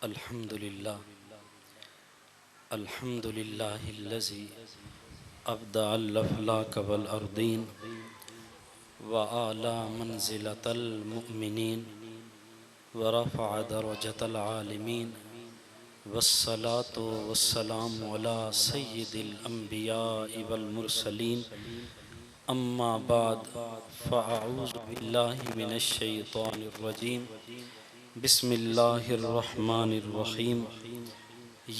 अल्हम्दुलिल्लाह अल्हम्दुलिल्लाहिल्लज़ी अब्दअल अफ़लाक वल अर्दीन व आला मंज़िलतल मुअमिनीन व रफ़अ दरजतल आलिमीन वस्सलातु वस्सलामु अला सय्यिदिल अंबियाइ वल मुरसलीन अम्मा बाद फ़अऊज़ु बिल्लाहि मिनश शैतानिर रजीम बिस्मिल्लाहिर रहमानिर रहीम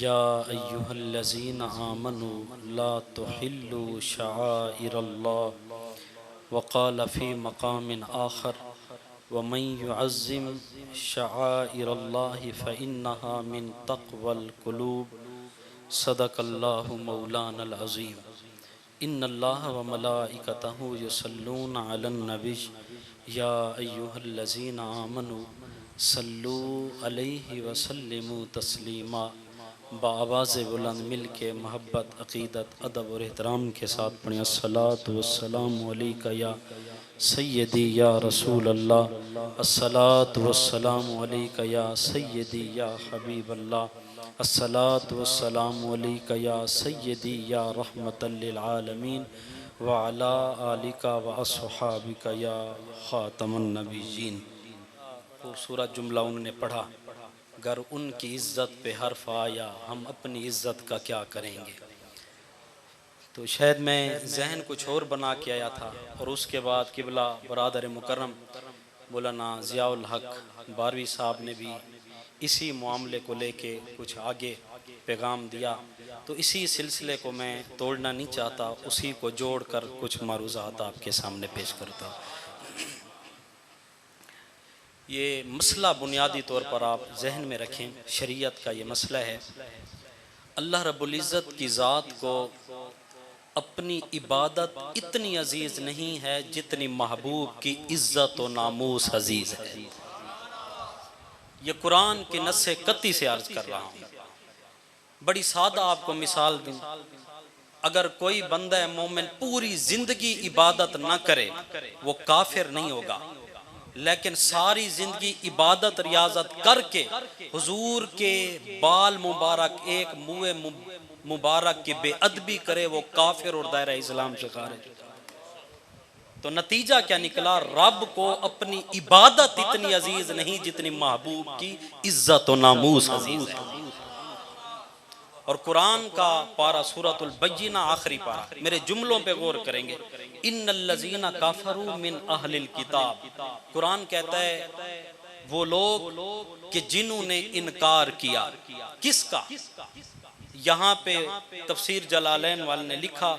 या अय्युहल्लज़ीना आमनू ला तुहिल्लू शआइरल्लाह वक़ाल फ़ी मक़ामिन आख़र वमन युअज़्ज़िम शआइरल्लाहि फ़इन्नहा मिन तक़वल क़ुलूब सदक़ल्लाहु मौलानल अज़ीम इन्नल्लाह व मलाइकतहु युसल्लूना अलन नबी या अय्युहल्लज़ीना आमनू सल्लू अलैहि व सल्लिमू तस्लीमा। बाआवाज़ बुलंद मिल के मोहब्बत अक़ीदत अदब और एहतराम के साथ पढ़ें अस्सलातु वस्सलामु अलैका या सय्यदी या रसूल अल्लाह, अस्सलातु वस्सलामु अलैका या सय्यदी या हबीब अल्लाह, अस्सलातु वस्सलामु अलैका या सय्यदी या रहमतल लिल आलमीन व अला आलिका व अस्हाबिका या ख़ातमुन नबिय्यीन। खूबसूरत जुमला उन्होंने पढ़ा, अगर उनकी इज़्ज़त पे हर्फ आया हम अपनी इज़्ज़त का क्या करेंगे। तो शायद मैं जहन कुछ और बना के आया था और उसके बाद किबला बरादर मुकर्रम मौलाना ज़ियाउल हक बारवी साहब ने भी इसी मामले को लेके कुछ आगे पैगाम दिया, तो इसी सिलसिले को मैं तोड़ना नहीं चाहता, उसी को जोड़कर कुछ मारूज़ात आपके सामने पेश करता। ये मसला बुनियादी तौर पर आप जहन में रखें, शरीयत का ये मसला है। अल्लाह रब्बुल इज़्ज़त की ज़ात को अपनी इबादत इतनी अजीज़ नहीं है जितनी महबूब की इज़्ज़त व नामूस अजीज़ है। ये कुरान की नस्से कत्ती से अर्ज कर रहा हूँ। बड़ी सादा आपको मिसाल दूँ, अगर कोई बंदा मोमिन पूरी जिंदगी इबादत ना करे वो काफिर नहीं होगा, लेकिन सारी जिंदगी इबादत रियाजत करके हुजूर के बाल मुबारक एक मुए मुबारक की बेअदबी करे वो काफिर और दायरा इस्लाम से खारिज। तो नतीजा क्या निकला, रब को अपनी इबादत इतनी अजीज नहीं जितनी महबूब की इज्जत और नामूस अजीज है। और कुरान का पारा सूरतुल बय्यिना आखिरी पारा, मेरे जुमलों पे गौर करेंगे, इन्नल्लज़ीना काफरू मिन अहलिल किताब, कुरान कहता है वो लोग कि जिन्होंने इनकार किया। किसका? यहाँ पे तफसीर जलालैन वाले ने लिखा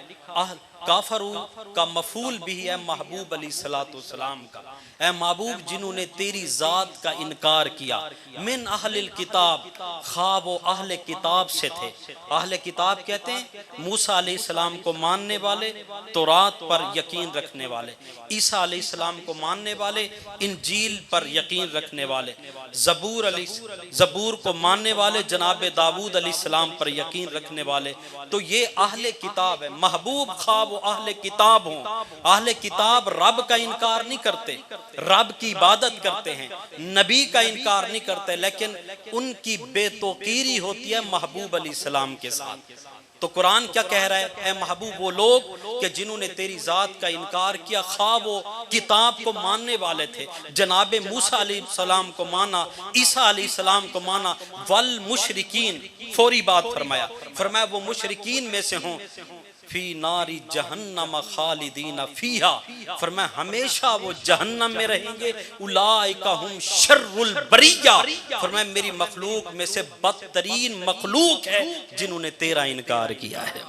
काफरू का मफूल भी है महबूब अलैहिस्सलातु वस्सलाम का, ऐ महबूब जिन्होंने तेरी ज़ात का इनकार किया। मिन अहलिल किताब, खा वो अहले किताब से थे। अहले किताब कहते हैं मूसा अलैहिस्सलाम को मानने वाले, तौरात पर यकीन रखने वाले, ईसा अलैहिस्सलाम को मानने वाले, इंजील पर यकीन रखने वाले, ज़बूर को मानने वाले, जनाब दाऊद अलैहिस्सलाम पर यकीन रखने वाले। तो ये अहले किताब है। महबूब खा वो अहले किताब हों, अहले किताब रब का इनकार नहीं करते, रब की इबादत करते हैं, नबी का इनकार नहीं करते, लेकिन उनकी बेतौकीरी होती है महबूब अलैहिस्सलाम के साथ। तो कुरान क्या कह रहा है, ऐ महबूब वो लोग कि जिन्होंने तेरी ज़ात का इनकार किया, खा वो किताब को मानने वाले थे, जनाब मूसा अलैहिस्सलाम को माना, ईसा अलैहिस्सलाम को माना, वल मुशरिकीन, फौरी बात फरमाया, फरमाया वो मुशरिकीन में से हों, फी नारी जहन्नम खालिदीन फीहा, फरमाया हमेशा वो जहन्नम में रहेंगे। उलाइका हुम शर्रुल बरिया, फरमाया मेरी मखलूक में से बदतरीन मखलूक है जिन्होंने तेरा इनकार किया है।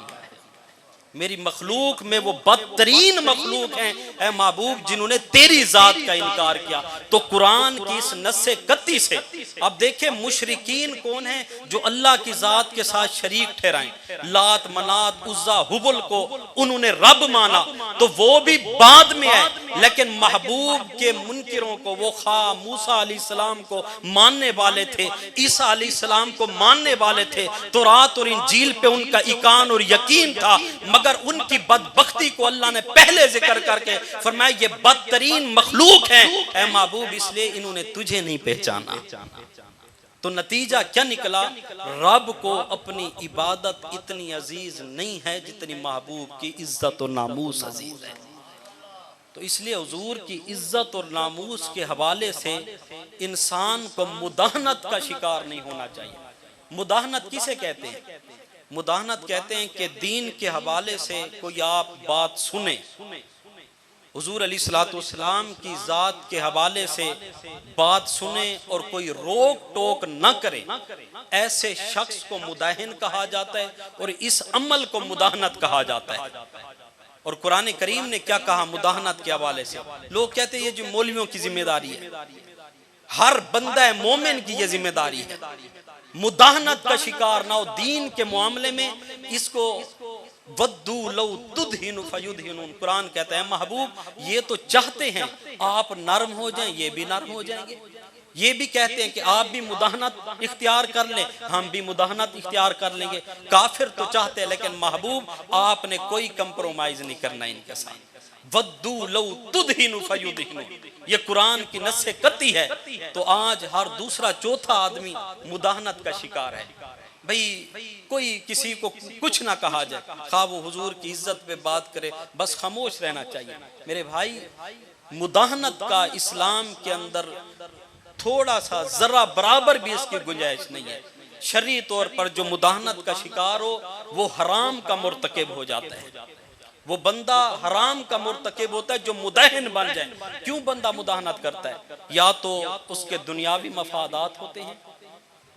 मेरी मखलूक में वो बदतरीन मखलूक हैं ऐ महबूब जिन्होंने तेरी जात का इनकार किया। तो कुरान की इस नस्से कत्ती से अब देखें मुशरिकीन कौन है, जो अल्लाह की जात के साथ शरीक ठहराएं, लात मनात उज्जा हुबल को उन्होंने रब माना, तो वो भी बाद में है, लेकिन महबूब के मुनकिरों को वो खा मूसा अलैहिस्सलाम को मानने वाले थे, ईसा अलैहिस्सलाम को मानने वाले थे, तौरात और इंजील पे उनका ईकान और यकीन था, मगर उनकी बदबख्ती को अल्लाह ने पहले जिक्र करके फरमाया ये बदतरीन मखलूक हैं ऐ महबूब, इसलिए इन्होंने तुझे नहीं पहचाना। तो नतीजा क्या निकला, रब को अपनी इबादत इतनी अजीज नहीं है जितनी महबूब की इज्जत और नामूस अजीज है। तो इसलिए हुजूर की इज्जत और नामूस के हवाले से इंसान को मुदाहनत का शिकार नहीं होना चाहिए। मुदाहनत किसे कहते हैं? मुदाहनत कहते हैं कि दीन के हवाले से कोई आप बात सुने, हुजूर अलैहिस्सलाम की ज़ात के हवाले से बात सुने और कोई रोक टोक न करे, ऐसे शख्स को मुदाहिन कहा जाता है और इस अमल को मुदाहनत कहा जाता है। और कुरान करीम ने क्या कहा मुदाहनत के हवाले से? लोग कहते हैं ये जो मौलवियों की जिम्मेदारी है, हर बंदा मोमिन की ये जिम्मेदारी है मुदाहनत का शिकार ना हो दीन के मामले में। इसको वद्दू लौ तुदहिनु फयुदहिनुन, कुरान कहता है महबूब ये तो चाहते हैं आप नरम हो जाएं, ये भी नरम हो जाएंगे। ये भी कहते हैं कि आप भी मुदाहनत इख्तियार कर लें, हम भी मुदाहनत इख्तियार कर लेंगे। काफिर तो चाहते हैं, लेकिन महबूब आपने कोई कंप्रोमाइज नहीं करना इनके साथ। वद्दू लौ तुदहिनु फयुदहिनु, ये कुरान की नस्से कती है। तो आज हर दूसरा चौथा आदमी मुदाहनत का शिकार है। भाई कोई किसी को कुछ ना कहा जाए, खा वो हुजूर की इज्जत पे बात करे, बस खामोश रहना चाहिए। मेरे भाई मुदाहनत का इस्लाम के अंदर थोड़ा सा जरा बराबर भी इसकी गुंजाइश नहीं है। शरई तौर पर जो मुदाहनत का शिकार हो वो हराम का मुर्तकिब हो जाता है। वो बंदा हराम का मुर्तकिब होता है जो मुदाहिन बन जाए। क्यों बंदा मुदाहनत करता है? या तो उसके दुनियावी मफादात होते हैं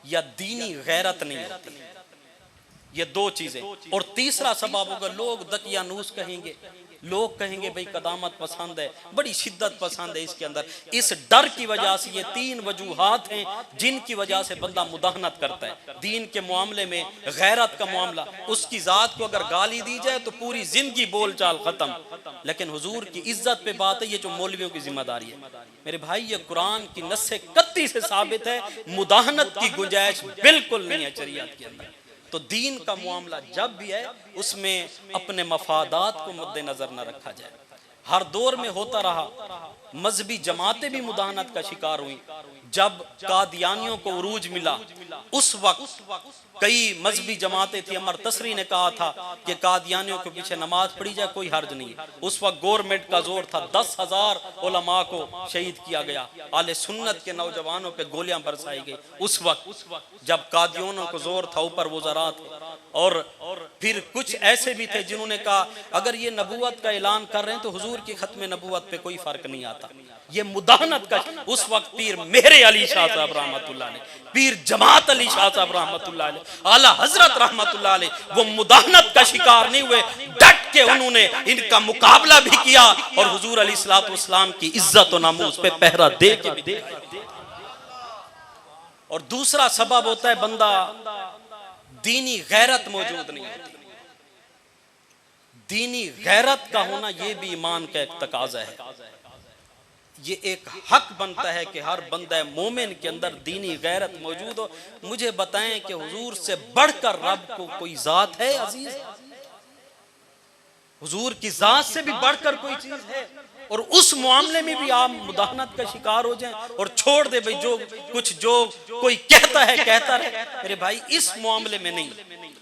या दीनी गैरत नहीं होती, ये दो चीजें। और तीसरा सबब होगा लोग दकियानूस कहेंगे, लोग कहेंगे भाई कदामत पसंद है, बड़ी शिद्दत पसंद है इसके अंदर। इस डर की वजह से ये तीन वजूहात हैं जिनकी वजह से बंदा मुदाहनत करता है। दीन के मामले में गैरत का मामला, उसकी जात को अगर गाली दी जाए तो पूरी जिंदगी बोलचाल खत्म। लेकिन हुजूर की इज्जत पे बात है, ये जो मौलवियों की जिम्मेदारी है। मेरे भाई ये कुरान की नस्से कत्ती से साबित है मुदाहनत की गुंजाइश बिल्कुल नहीं है शरीयत के अंदर। तो दीन का मामला जब भी है उसमें अपने मफादात को मद्देनजर न रखा जाए। हर दौर में होता रहा, मजहबी जमातें भी मुदाहनत का शिकार हुई। जब कादियानियों को उरूज मिला उस वक्त कई मजहबी जमातें थी। अमर तसरी ने कहा था कि कादियानियों के पीछे नमाज पढ़ी जाए, कोई हर्ज नहीं। उस वक्त गवर्नमेंट का जोर था, 10,000 उलमा को शहीद किया गया, आले सुन्नत के नौजवानों पे गोलियां बरसाई गई। उस वक्त जब कादियानियों को जोर था, ऊपर वज़रा थे। और फिर कुछ ऐसे भी थे जिन्होंने कहा अगर ये नबूवत का ऐलान कर रहे हैं तो हुजूर की खत्म नबूवत पे कोई फर्क नहीं आता। ये मुदाहनत का उस वक्त पीर मेहरे अली शाह साहब रहमतुल्लाह अलैह, पीर जमात अली शाह साहब रहमतुल्लाह अलैह, आला हजरत रहमतुल्लाह अलैह वो मुदाहनत का शिकार नहीं हुए। डट के उन्होंने इनका मुकाबला भी किया और हुजूर अलैहिस्सलाम की इज्जत और नामूस पे पहरा दे के। और दूसरा सबब होता है बंदा दीनी गैरत मौजूद नहीं होती। दीनी गैरत का होना यह भी ईमान का एक तकाजा है। ये एक हक बनता है कि हर बंदा मोमिन के अंदर दीनी गैरत मौजूद हो। मुझे बताएं कि हुजूर से बढ़कर रब को कोई जात है अजीज? हुजूर की जात से भी बढ़कर कोई चीज है? और उस मामले में भी आप मुदाहनत का शिकार हो जाएं और छोड़ दे भाई जो कुछ जो कोई कहता है कहता रहे। मेरे भाई इस मामले में नहीं,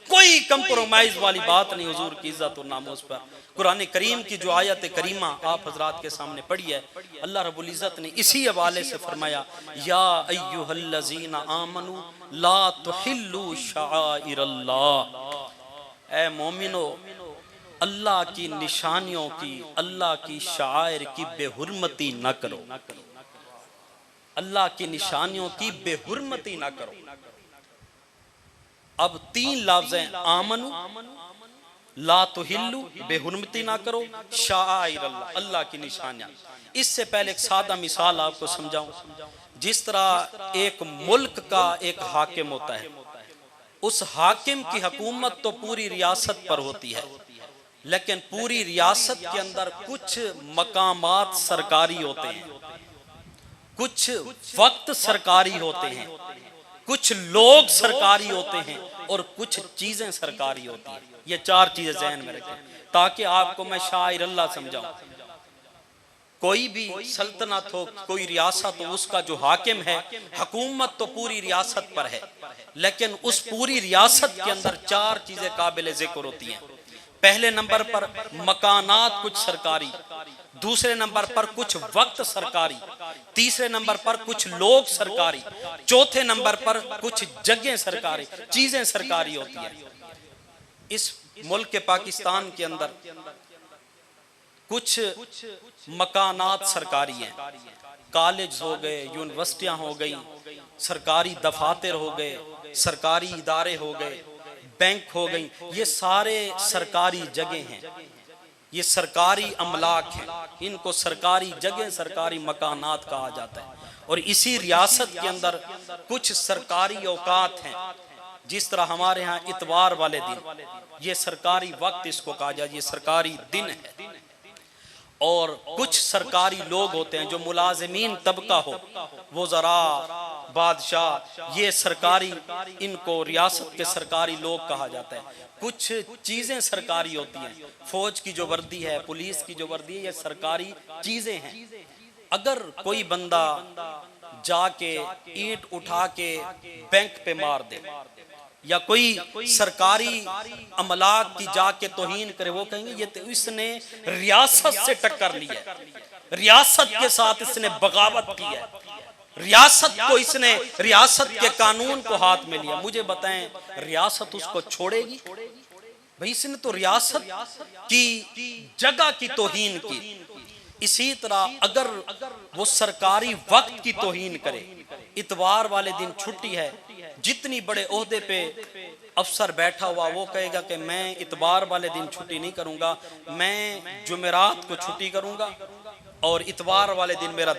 कोई कंप्रोमाइज वाली बात नहीं हुजूर की इज्जत और नामूस पर। कुरान करीम की जो आयत करीमा आप हजरात के सामने पढ़ी है, अल्लाह रब्बुल इज्जत ने इसी हवाले से फरमाया या अय्युहल्लज़ीना आमनू ला तुहिल्लू शआइरल्लाह, ऐ मोमिनो अल्लाह की निशानियों की, अल्लाह की शायर की बेहुरमती न करो। अल्लाह की निशानियों की बेहुरमती न करो। अब तीन लफ्ज़ हैं, आमनु, ला तुहिल्लु बेहुरमती ना करो, शाइर अल्लाह अल्लाह की निशानियां। इससे पहले एक सादा मिसाल आपको समझाऊं। जिस तरह एक मुल्क का एक हाकिम होता है, उस हाकिम की हुकूमत तो पूरी रियासत पर होती है, लेकिन पूरी रियासत के अंदर कुछ मकामात सरकारी होते हैं, कुछ वक्त सरकारी होते हैं, कुछ लोग सरकारी होते हैं और कुछ चीजें सरकारी होती हैं। ये चार चीजें ज़हन में रखें ताकि आपको मैं शाइर अल्लाह समझाऊं। कोई भी सल्तनत हो, कोई रियासत हो, उसका जो हाकिम है, हुकूमत तो पूरी रियासत पर है, लेकिन उस पूरी रियासत के अंदर चार चीजें काबिल जिक्र होती हैं। पहले नंबर पर मकानात कुछ सरकारी, दूसरे नंबर पर कुछ वक्त सरकारी, तीसरे नंबर पर कुछ लोग सरकारी, चौथे नंबर पर कुछ जगह सरकारी, चीजें सरकारी होती हैं। इस मुल्क के पाकिस्तान के अंदर कुछ मकानात सरकारी हैं, कॉलेज हो गए, यूनिवर्सिटियां हो गई, सरकारी दफातर हो गए, सरकारी इदारे हो गए, बैंक हो गई, ये सारे सरकारी जगह हैं, ये सरकारी अमलाक हैं, इनको सरकारी जगह, सरकारी मकानात कहा जाता है। और इसी रियासत के अंदर कुछ सरकारी औकात हैं, जिस तरह हमारे यहाँ इतवार वाले दिन, ये सरकारी वक्त इसको कहा जाए, ये सरकारी दिन है। और कुछ सरकारी लोग होते हैं जो मुलाजिमीन तबका हो, वो ज़रा, बादशाह, ये सरकारी, इनको रियासत के सरकारी लोग कहा जाता है। कुछ चीज़ें सरकारी होती हैं, फौज की जो वर्दी है, पुलिस की जो वर्दी है, ये सरकारी चीज़ें हैं। अगर कोई बंदा जाके ईंट उठा के बैंक पे मार दे, या कोई सरकारी अमलाक की जाके तौहीन करे, वो कहेंगे ये तो इसने रियासत से टक्कर ली है, रियासत के साथ इसने बगावत की है, रियासत को इसने, रियासत के कानून को हाथ में लिया। मुझे बताएं, रियासत उसको छोड़ेगी? भाई इसने तो रियासत की जगह की तौहीन की। इसी तरह अगर वो सरकारी वक्त की तौहीन करे, इतवार वाले दिन छुट्टी है, जितनी बड़े ओहदे पे अफसर बैठा हुआ वो कहेगा कि मैं इतवार वाले दिन छुट्टी नहीं करूंगा, मैं जुमेरात को छुट्टी करूंगा और इतवार वाले दिन मेरा